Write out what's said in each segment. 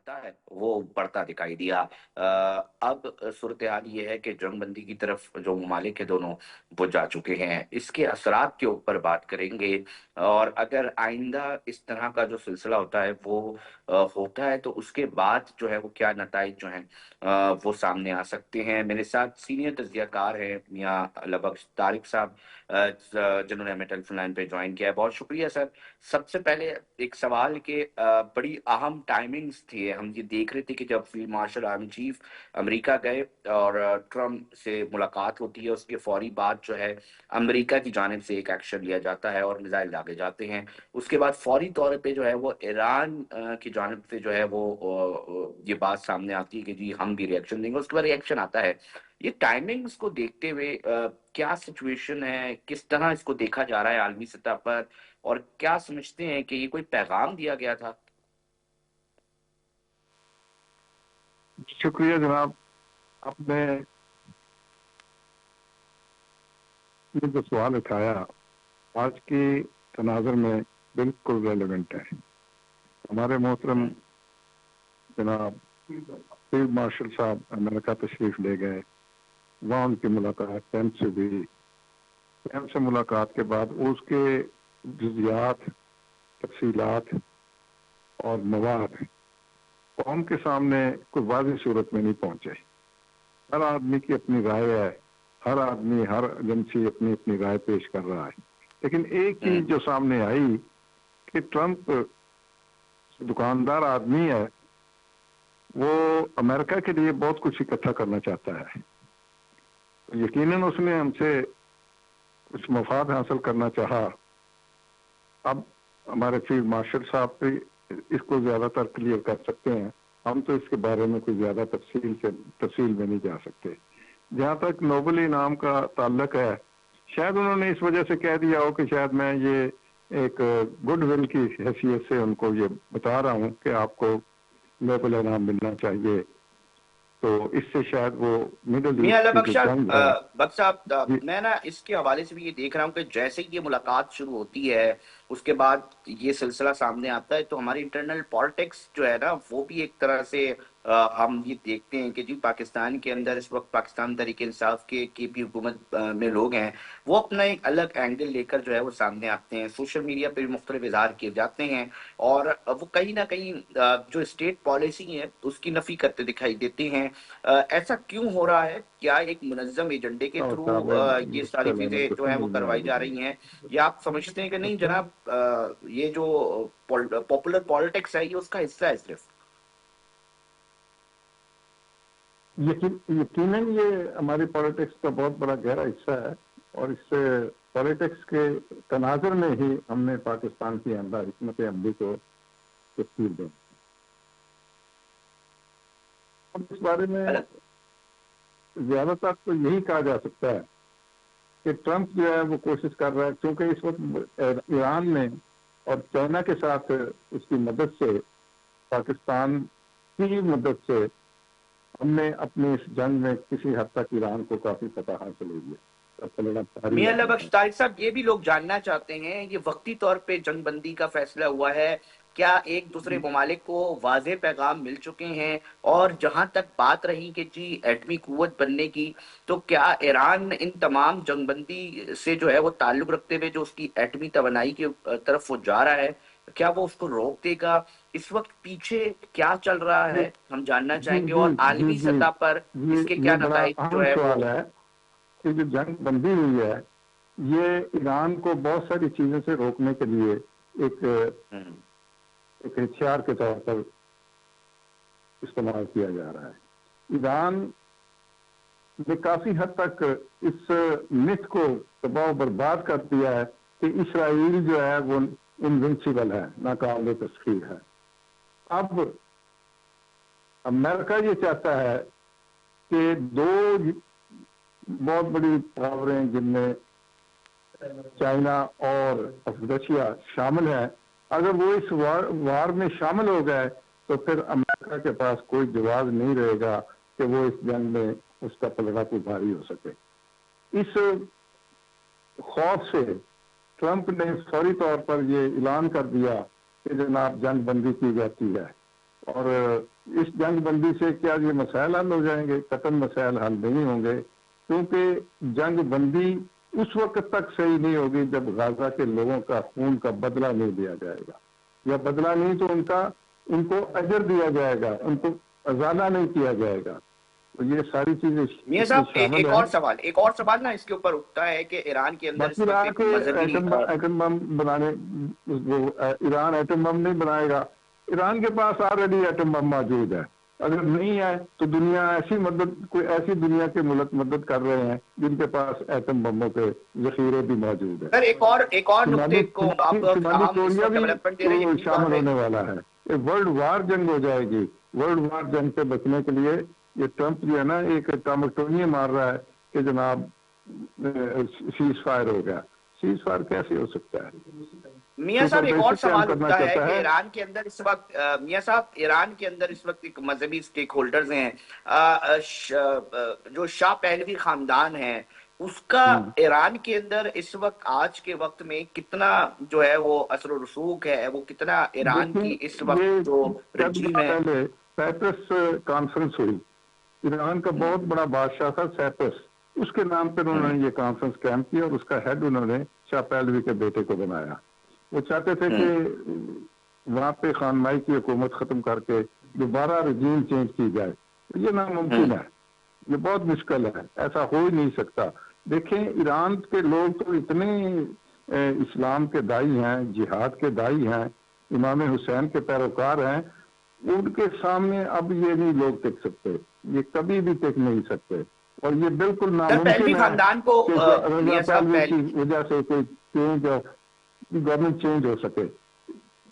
آتا ہے وہ بڑھتا دکھائی دیا۔ اب صورتحال یہ ہے کہ جنگ بندی کی طرف جو ممالک ہیں دونوں وہ جا چکے ہیں، اس کے اثرات کے اوپر بات کریں گے، اور اگر آئندہ اس طرح کا جو سلسلہ ہوتا ہے وہ ہوتا ہے تو اس کے بعد جو ہے وہ کیا نتائج جو ہیں وہ سامنے آ سکتے ہیں۔ میرے ساتھ سینئر تجزیہ کار ہیں میاں لبخش طارق صاحب، جنہوں نے ہمیں ٹیلی فون لائن پہ جوائن کیا ہے، بہت شکریہ سر۔ سب سے پہلے ایک سوال کہ بڑی اہم ٹائمنگز تھی، ہم یہ دیکھ رہے تھے کہ جب فیلڈ مارشل آرمی چیف امریکہ گئے اور ٹرمپ سے ملاقات ہوتی ہے، اس کے فوری بعد جو ہے امریکہ کی جانب سے ایک ایکشن لیا جاتا ہے اور میزائل داغے جاتے ہیں۔ اس کے بعد فوری طور پہ جو ہے وہ ایران کی جانب سے جو ہے وہ یہ بات سامنے آتی ہے کہ جی ہم بھی ریئیکشن دیں گے، اس کے بعد ریئیکشن آتا ہے۔ یہ ٹائمنگز کو دیکھتے ہوئے کیا سچویشن ہے، کس طرح اس کو دیکھا جا رہا ہے عالمی سطح پر، اور کیا سمجھتے ہیں کہ یہ کوئی پیغام دیا گیا تھا؟ شکریہ جناب، آپ نے یہ جو سوال اٹھایا آج کی تناظر میں بالکل ریلیونٹ ہے۔ ہمارے محترم جناب فیلڈ مارشل صاحب امریکہ تشریف لے گئے، وہاں ان کی ملاقات ٹرمپ سے ہوئی۔ ٹرمپ سے ملاقات کے بعد اس کے جزیات، تفصیلات اور مواد قوم کے سامنے کوئی واضح صورت میں نہیں پہنچے۔ ہر آدمی کی اپنی رائے ہے، ہر آدمی، ہر ایجنسی اپنی اپنی رائے پیش کر رہا ہے، لیکن ایک چیز جو سامنے آئی کہ ٹرمپ دکاندار آدمی ہے، وہ امریکہ کے لیے بہت کچھ اکٹھا کرنا چاہتا ہے۔ یقیناً اس نے ہم سے کچھ مفاد حاصل کرنا چاہا۔ اب ہمارے فیلڈ مارشل صاحب بھی اس کو زیادہ تر کلیئر کر سکتے ہیں، ہم تو اس کے بارے میں کوئی زیادہ تفصیل میں نہیں جا سکتے۔ جہاں تک نوبل انعام کا تعلق ہے، شاید انہوں نے اس وجہ سے کہہ دیا ہو کہ شاید میں یہ ایک گڈ ول کی حیثیت سے ان کو یہ بتا رہا ہوں کہ آپ کو نوبل انعام ملنا چاہیے، تو اس سے شاید وہ مڈل میاں ایسٹ کی بخش جو جنگ ہے۔ صاحب، میں نا اس کے حوالے سے بھی یہ دیکھ رہا ہوں کہ جیسے ہی یہ ملاقات شروع ہوتی ہے، اس کے بعد یہ سلسلہ سامنے آتا ہے تو ہماری انٹرنل پالیٹکس جو ہے نا وہ بھی ایک طرح سے ہم یہ دیکھتے ہیں کہ جی پاکستان کے اندر اس وقت پاکستان تحریک انصاف کے پی حکومت میں لوگ ہیں، وہ اپنا ایک الگ اینگل لے کر جو ہے وہ سامنے آتے ہیں، سوشل میڈیا پہ بھی مختلف اظہار کیے جاتے ہیں، اور وہ کہیں نہ کہیں جو اسٹیٹ پالیسی ہے اس کی نفی کرتے دکھائی دیتے ہیں۔ ایسا کیوں ہو رہا ہے؟ کیا ایک منظم ایجنڈے کے تھرو یہ ساری چیزیں جو ہیں وہ کروائی جا رہی ہیں، یا آپ سمجھتے ہیں کہ نہیں جناب یہ جو پاپولر پالیٹکس ہے یہ اس کا حصہ ہے صرف؟ یقیناً یہ ہماری پالیٹکس کا بہت بڑا گہرا حصہ ہے، اور اس سے پالیٹکس کے تناظر میں ہی ہم نے پاکستان کی آئندہ حکمت عملی کو تفصیل دی۔ اب اس بارے میں زیادہ تر تو یہی کہا جا سکتا ہے کہ ٹرمپ جو ہے وہ کوشش کر رہا ہے، کیونکہ اس وقت ایران نے اور چائنا کے ساتھ اس کی مدد سے، پاکستان کی مدد سے، ہم نے اپنی اس جنگ میں کسی حد تک ایران کو کافی فتح حاصل ہوئی ہے۔ میاں بخش طارق صاحب، یہ بھی لوگ جاننا چاہتے ہیں، یہ وقتی طور پہ جنگ بندی کا فیصلہ ہوا ہے، کیا ایک دوسرے ممالک کو واضح پیغام مل چکے ہیں؟ اور جہاں تک بات رہی کہ جی ایٹمی قوت بننے کی، تو کیا ایران ان تمام جنگ بندی سے جو ہے وہ تعلق رکھتے ہوئے جو اس کی ایٹمی توانائی کی طرف وہ جا رہا ہے، کیا وہ اس کو روک دے گا؟ اس وقت پیچھے کیا چل رہا ہے ہم جاننا چاہیں گے، اور عالمی سطح پر اس کے یہ کیا بڑا نتائج جو اہم ہے وہ؟ سوال ہے کہ جو جنگ بندی ہوئی ہے یہ ایران کو بہت ساری چیزوں سے روکنے کے لیے ایک ہتھیار کے طور پر استعمال کیا جا رہا ہے۔ ایران نے کافی حد تک اس مت کو تباہ و برباد کر دیا ہے کہ اسرائیل جو ہے وہ انوینسیبل ہے، ناقابل تسخیر ہے۔ اب امریکہ یہ چاہتا ہے کہ دو بہت بڑی پاوریں جن میں چائنا اور رشیا شامل ہے، اگر وہ اس وار میں شامل ہو گئے تو پھر امریکہ کے پاس کوئی جواز نہیں رہے گا کہ وہ اس جنگ میں اس کا پلڑا کوئی بھاری ہو سکے۔ اس خوف سے ٹرمپ نے فوری طور پر یہ اعلان کر دیا کہ جناب جنگ بندی کی جاتی ہے، اور اس جنگ بندی سے کیا یہ مسائل حل ہو جائیں گے؟ قطعاً مسائل حل نہیں ہوں گے، کیونکہ جنگ بندی اس وقت تک صحیح نہیں ہوگی جب غزہ کے لوگوں کا خون کا بدلہ نہیں لیا جائے گا، یا بدلہ نہیں تو ان کو اجر دیا جائے گا، ان کو ازالہ نہیں کیا جائے گا۔ تو یہ ساری چیزیں میاں اس میں صاحب شامل ایک ہیں۔ اور سوال نا اس کے اوپر اٹھتا ہے کہ ایران کے اندر باقی اس وقت رہا ایک کہ مذہبی ایٹم بم بنانے، ایران ایٹم بم نہیں بنائے گا، ایران کے پاس آلریڈی ایٹم بم موجود ہے۔ اگر نہیں ہے تو دنیا کوئی ایسی دنیا کے ملک مدد کر رہے ہیں جن کے پاس ایٹم بموں کے ذخیرے بھی موجود ہیں۔ سر ایک اور نقطے کو آپ شمالی اہم اس کوریا وقت بھی ڈیولپمنٹ دے رہے ہیں، یقینی طور شامل پہ ہونے والا ہے۔ یہ ورلڈ وار جنگ ہو جائے گی۔ ورلڈ وار جنگ سے بچنے کے لیے یہ ٹرمپ جو ہے نا ایک ٹامکٹونیے مار رہا ہے کہ جناب سیز فائر ہو گیا۔ سیز فائر کیسے ہو سکتا ہے؟ میاں صاحب سپر ایک اور بیسک کیمپ سوال کرنا اٹھتا ہے چاہتا کہ ہے۔ ایران کے اندر اس وقت میاں صاحب ایران کے اندر اس وقت ایک مذہبی سٹیک ہولڈرز ہیں، جو شاہ پہلوی خاندان ہے، اس کا ایران کے اندر اس وقت آج کے وقت میں کتنا جو ہے وہ اثر و رسوخ ہے، وہ کتنا ایران دیکھیں، کی اس وقت یہ جو چند رجیم ماہ ہے۔ پہلے سائپرس کانفرنس ہوئی، ایران کا بہت بڑا بادشاہ تھا سائپرس، اس کے نام پر انہوں نے یہ کانفرنس قائم کی اور اس کا ہیڈ انہوں نے شاہ پہلوی کے بیٹے کو بنایا۔ وہ چاہتے تھے کہ وہاں پہ خانمائی کی حکومت ختم کر کے دوبارہ رجیم چینج کی جائے۔ یہ ناممکن ہے، یہ بہت مشکل ہے، ایسا ہو ہی نہیں سکتا۔ دیکھیں، ایران کے لوگ تو اتنے اسلام کے دائی ہیں، جہاد کے دائی ہیں، امام حسین کے پیروکار ہیں، ان کے سامنے اب یہ نہیں لوگ ٹک سکتے، یہ کبھی بھی ٹک نہیں سکتے، اور یہ بالکل سر پہلوی ناممکن ہے خاندان کو کہ رضا میاں صاحب پہلوی کی وجہ سے کوئی چینج آف گورنمنٹ چینج ہو سکے۔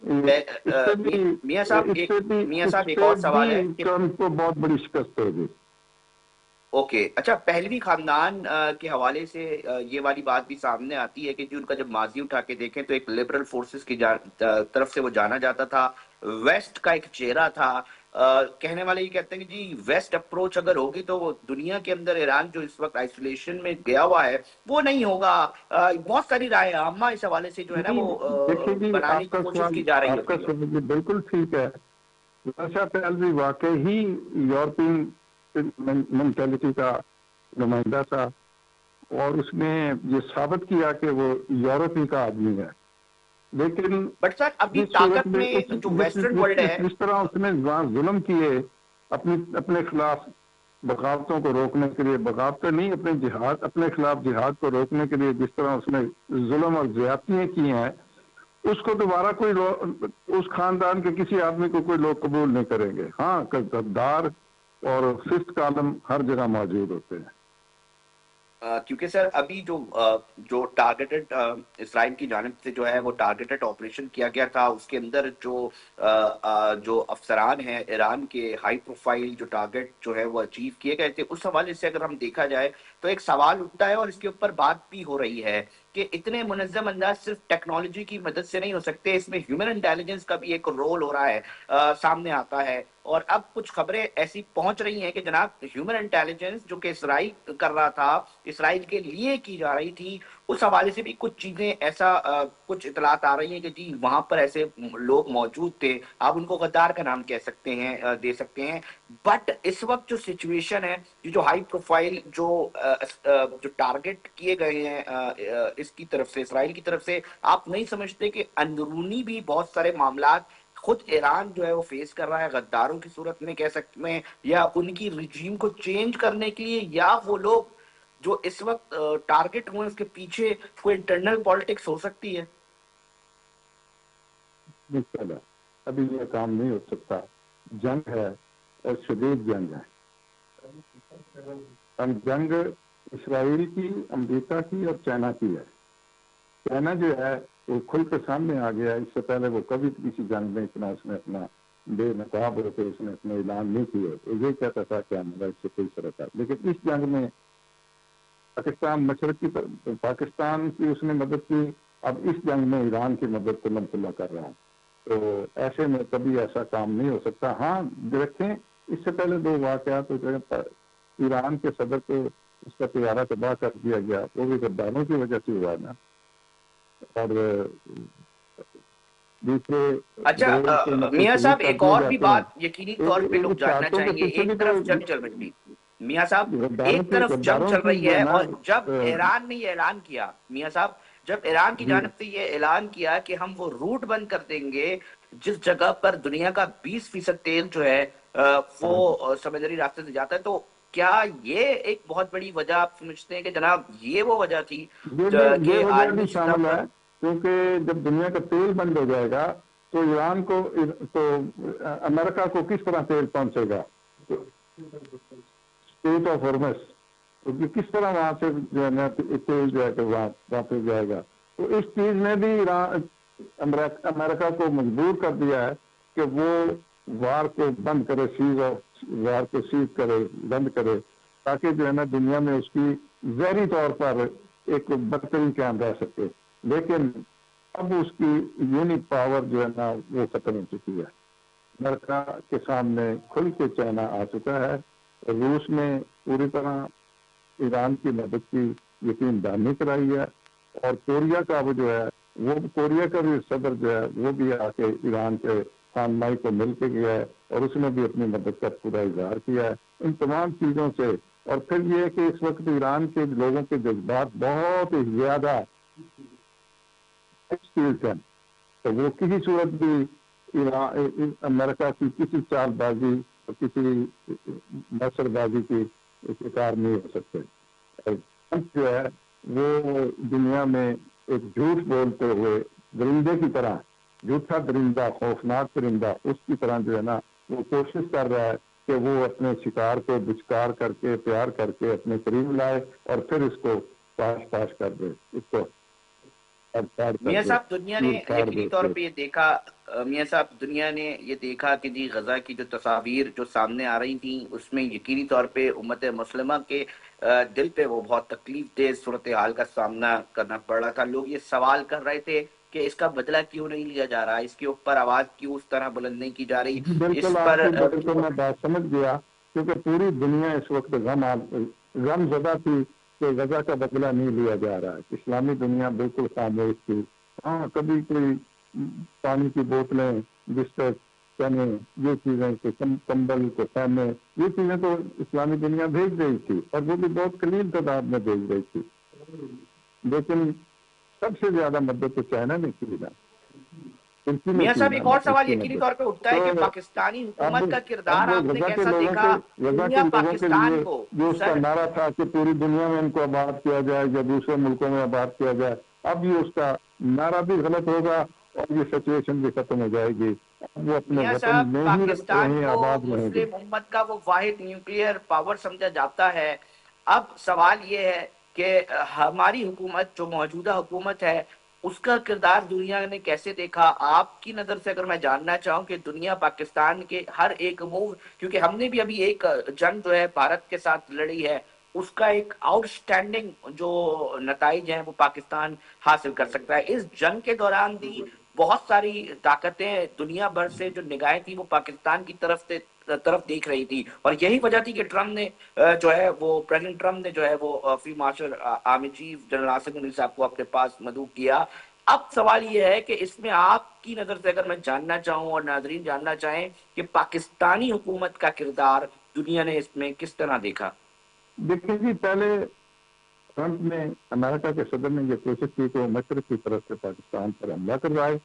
اس سے بھی میاں صاحب ایک اور سوال ہے کہ ٹرمپ کو بہت بڑی شکست ہوگی۔ اوکے، اچھا، پہلوی خاندان کے حوالے سے یہ والی بات بھی سامنے آتی ہے کہ جی ان کا جب ماضی اٹھا کے دیکھیں تو ایک لبرل فورسز کی طرف سے وہ جانا جاتا تھا، ویسٹ کا ایک چہرہ تھا۔ کہنے والے یہ کہتے ہیں کہ جی ویسٹ اپروچ اگر ہوگی تو وہ دنیا کے اندر ایران جو اس وقت آئسولیشن میں گیا ہوا ہے وہ نہیں ہوگا۔ بہت ساری رائے عامہ اس حوالے سے جو ہے نا نہیں، وہ دیکھیں جی، بنانے کی کوشش کی جا رہی آپ کا ہوتی ہے۔ سوال بالکل ٹھیک ہے۔ رشا پہلوی واقعی ہی یورپین مینٹلٹی کا نمائندہ تھا، اور اس نے یہ ثابت کیا کہ وہ یورپی کا آدمی ہے، لیکن بٹ سر ابھی جس صورت طاقت میں میں جو ویسٹرن ورلڈ ہے، جس طرح اس نے ظلم کیے اپنے خلاف، بغاوتوں کو روکنے کے لیے، بغاوتیں نہیں، اپنے خلاف جہاد کو روکنے کے لیے جس طرح اس نے ظلم اور زیادتیاں کی ہیں، اس کو دوبارہ اس خاندان کے کسی آدمی کو کوئی لوگ قبول نہیں کریں گے۔ ہاں، غدار اور ففتھ کالم ہر جگہ موجود ہوتے ہیں۔ کیونکہ سر ابھی جو ٹارگیٹڈ اسرائیل کی جانب سے جو ہے وہ ٹارگیٹڈ آپریشن کیا گیا تھا، اس کے اندر جو افسران ہیں ایران کے ہائی پروفائل جو ٹارگیٹ جو ہے وہ اچیو کیے گئے تھے، اس حوالے سے اگر ہم دیکھا جائے تو ایک سوال اٹھتا ہے اور اس کے اوپر بات بھی ہو رہی ہے کہ اتنے منظم انداز صرف ٹیکنالوجی کی مدد سے نہیں ہو سکتے، اس میں ہیومن انٹیلیجنس کا بھی ایک رول ہو رہا ہے، سامنے آتا ہے۔ اور اب کچھ خبریں ایسی پہنچ رہی ہیں کہ جناب ہیومن انٹیلیجنس جو کہ اسرائیل کر رہا تھا، اسرائیل کے لیے کی جا رہی تھی، اس حوالے سے بھی کچھ چیزیں کچھ اطلاعات آ رہی ہیں کہ جی وہاں پر ایسے لوگ موجود تھے، آپ ان کو غدار کا نام کہہ سکتے ہیں، دے سکتے ہیں، بٹ اس وقت جو سچویشن ہے، جو ہائی پروفائل جو ٹارگٹ کیے گئے ہیں اس کی طرف سے، اسرائیل کی طرف سے، آپ نہیں سمجھتے کہ اندرونی بھی بہت سارے معاملات خود ایران جو ہے وہ فیس کر رہا ہے، غداروں کی صورت میں کہہ سکتے ہیں، یا ان کی رجیم کو چینج کرنے کے لیے، یا وہ لوگ جو اس وقت ٹارگٹ ہوئے اس کے پیچھے کوئی انٹرنل پالیٹکس ہو سکتی ہے؟ مشکل ہے، ابھی یہ کام نہیں ہو سکتا۔ جنگ ہے اور شدید جنگ ہے، جنگ اسرائیل کی، امریکہ کی اور چائنا کی ہے۔ چائنا جو ہے وہ کھل کے سامنے آ گیا، اس سے پہلے وہ کبھی کسی جنگ میں اتنا اس نے اپنا بے نقاب ہو کے اس نے اپنے اعلان نہیں کیے، یہ کہتا تھا کہ ہمارا اس سے کوئی فرق ہے، لیکن اس جنگ میں پاکستان کی اس نے مدد کی، اب اس جنگ میں ایران کی مدد کو منتلا کر رہا ہے، تو ایسے میں کبھی ایسا کام نہیں ہو سکتا۔ ہاں دیکھیں، اس سے پہلے 2 واقعات ایران کے صدر کو اس کا طیارہ تباہ کر دیا گیا، وہ بھی غداروں کی وجہ سے ہوا نا، اور دوسرے اچھا ڈرائیور کو میاں شریک صاحب کر ایک دیے اور بھی جاتے ہیں. بات یقینی طور پہ لوگ جاننا چارٹوں کے چاہیں گے. پیچھے بھی ایک تو طرف جنگ چل رہی تھی میاں صاحب، ایک طرف جنگ غداروں چل کی رہی جو ہے، نا اور جب ایران نے یہ اعلان کیا میاں صاحب، جب ایران کی جی جانب سے یہ اعلان کیا کہ ہم وہ روٹ بند کر دیں گے جس جگہ پر دنیا کا 20% تیل جو ہے وہ سمندری راستے سے جاتا ہے، تو کیا یہ ایک بہت بڑی وجہ آپ سمجھتے ہیں کہ جناب یہ وہ وجہ تھی یہ کہ وجہ بھی عالمی سطح شامل پر؟ ہے، کیونکہ جب دنیا کا تیل بند ہو جائے گا تو ایران کو تو امریکہ کو کس طرح تیل پہنچے گا اسٹیٹ آف ہارمس، تو کس طرح وہاں سے جو ہے نا تیل جو ہے کہ وہاں واپس جائے گا. تو اس چیز نے بھی امریکہ کو مجبور کر دیا ہے کہ وہ وار کو بند کرے، سیز آف وار کو سیز کرے، بند کرے، تاکہ جو ہے نا دنیا میں اس کی ظاہری طور پر ایک برتری قائم رہ سکے. لیکن اب اس کی یونٹ پاور جو ہے نا وہ ختم ہو چکی ہے. امریکہ کے سامنے کھل کے چائنا آ چکا ہے. روس نے پوری طرح ایران کی مدد کی یقین دہانی کرائی ہے، اور کوریا کا وہ جو ہے وہ کوریا کا بھی صدر جو ہے وہ بھی آ کے ایران کے خامنائی کو مل کے گیا ہے، اور اس نے بھی اپنی مدد کا پورا اظہار کیا ہے. ان تمام چیزوں سے، اور پھر یہ کہ اس وقت ایران کے لوگوں کے جذبات بہت ہی زیادہ ہیں، تو وہ کسی صورت بھی امریکہ کی کسی چال بازی اور کسی نصر بازی کی شکار نہیں ہو سکتے. ٹرمپ جو ہے وہ دنیا میں ایک جھوٹ بولتے ہوئے درندے کی طرح، جھوٹا درندہ، خوفناک درندہ، اس کی طرح جو ہے نا وہ کوشش کر رہا ہے کہ وہ اپنے شکار کو بچکار کر کے، پیار کر کے اپنے قریب لائے اور پھر اس کو پاش پاش کر دے، اس کو پاڑ کر میاں دے، صاحب دنیا نے چور پھاڑ یقینی دے طور کے. پہ یہ دیکھا، میاں صاحب دنیا نے یہ دیکھا کہ جی غزہ کی جو تصاویر جو سامنے آ رہی تھیں اس میں یقینی طور پہ امت مسلمہ کے دل پہ وہ بہت تکلیف دہ صورتحال کا سامنا کرنا پڑ رہا تھا. لوگ یہ سوال کر رہے تھے کہ اس کا بدلہ کیوں نہیں لیا جا رہا، اس کے اوپر آواز کیوں اس طرح بلند نہیں کی جا رہی، بالکل اس آپ پر کی بات کو میں بات سمجھ گیا، کیونکہ پوری دنیا اس وقت غم زدہ تھی کہ غزہ کا بدلہ نہیں لیا جا رہا ہے. اسلامی دنیا بالکل خاموش تھی. ہاں کبھی کوئی پانی کی بوتلیں، بستر، چنے، یہ چیزیں کہ کمبل کو خیمے، یہ چیزیں تو اسلامی دنیا بھیج رہی تھی، اور وہ بھی بہت قلیل تعداد میں بھیج رہی تھی. لیکن سب سے زیادہ مدد تو چائنا نے کی نا، ترکی نے میاں کی صاحب نا ایک اور اس سوال کی یقینی مدد. طور پہ اٹھتا ہے تو کہ پاکستانی اب حکومت کا کردار اب آپ نے غزہ کے کیسا لوگوں دیکھا؟ کے غزہ کے دنیا لوگوں کے پاکستان لیے کو جو اس کا سر نعرہ تھا کہ پوری دنیا میں ان کو آباد کیا جائے یا دوسرے ملکوں میں آباد کیا جائے، اب یہ اس کا نعرہ بھی غلط ہوگا اور یہ سچویشن بھی ختم ہو جائے گی. اب وہ اپنے میاں وطن صاحب میں ہی پاکستان رہیں، کو آباد رہیں گے. مسلم امت کا وہ واحد نیوکلیئر پاور سمجھا جاتا ہے. اب سوال یہ ہے کہ ہماری حکومت جو موجودہ حکومت ہے اس کا کردار دنیا نے کیسے دیکھا؟ آپ کی نظر سے اگر میں جاننا چاہوں کہ دنیا پاکستان کے ہر ایک موو، کیونکہ ہم نے بھی ابھی ایک جنگ جو ہے بھارت کے ساتھ لڑی ہے، اس کا ایک آؤٹ سٹینڈنگ جو نتائج ہیں وہ پاکستان حاصل کر سکتا ہے. اس جنگ کے دوران بھی بہت ساری طاقتیں دنیا بھر سے جو نگاہیں تھی وہ پاکستان کی طرف دیکھ رہی تھی، اور یہی وجہ تھی کہ ٹرمپ نے جو ہے وہ پریزیڈنٹ ٹرمپ نے جو ہے وہ field marshal army chief general Asim Munir صاحب کو اپنے پاس مدعو کیا. اب سوال یہ ہے کہ اس میں آپ کی نظر سے اگر میں جاننا چاہوں اور ناظرین جاننا چاہیں کہ پاکستانی حکومت کا کردار دنیا نے اس میں کس طرح دیکھا؟ دیکھیں جی، پہلے ٹرمپ نے، امریکہ کے صدر نے یہ کوشش کی کہ وہ مشرق کی طرف سے پاکستان پر حملہ کروائے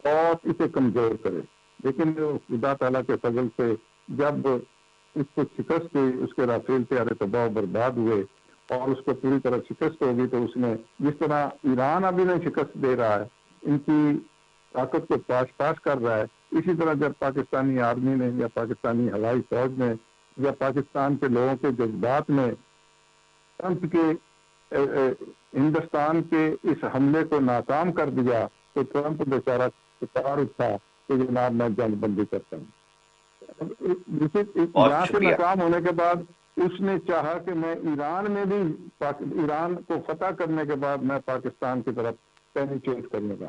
اور اسے کمزور کرے. لیکن خدا تعالیٰ کے فضل سے جب اس کو شکست ہوئی، اس کے رافیل طیارے تباہ و برباد ہوئے اور اس کو پوری طرح شکست ہوگی، تو اس نے جس طرح ایران ابھی نہیں شکست دے رہا ہے، ان کی طاقت کو پاش پاش کر رہا ہے، اسی طرح جب پاکستانی آرمی نے یا پاکستانی ہوائی فوج نے یا پاکستان کے لوگوں کے جذبات میں ٹرمپ کے ہندوستان کے اس حملے کو ناکام کر دیا، تو ٹرمپ بیچارہ کتار اٹھا کہ جناب میں جنگ بندی کرتا ہوں. بہت یہاں سے شکریہ. ناکام ہونے کے بعد اس نے چاہا کہ میں ایران میں بھی، ایران کو فتح کرنے کے بعد میں پاکستان کی طرف پینیٹریٹ کرنے کا.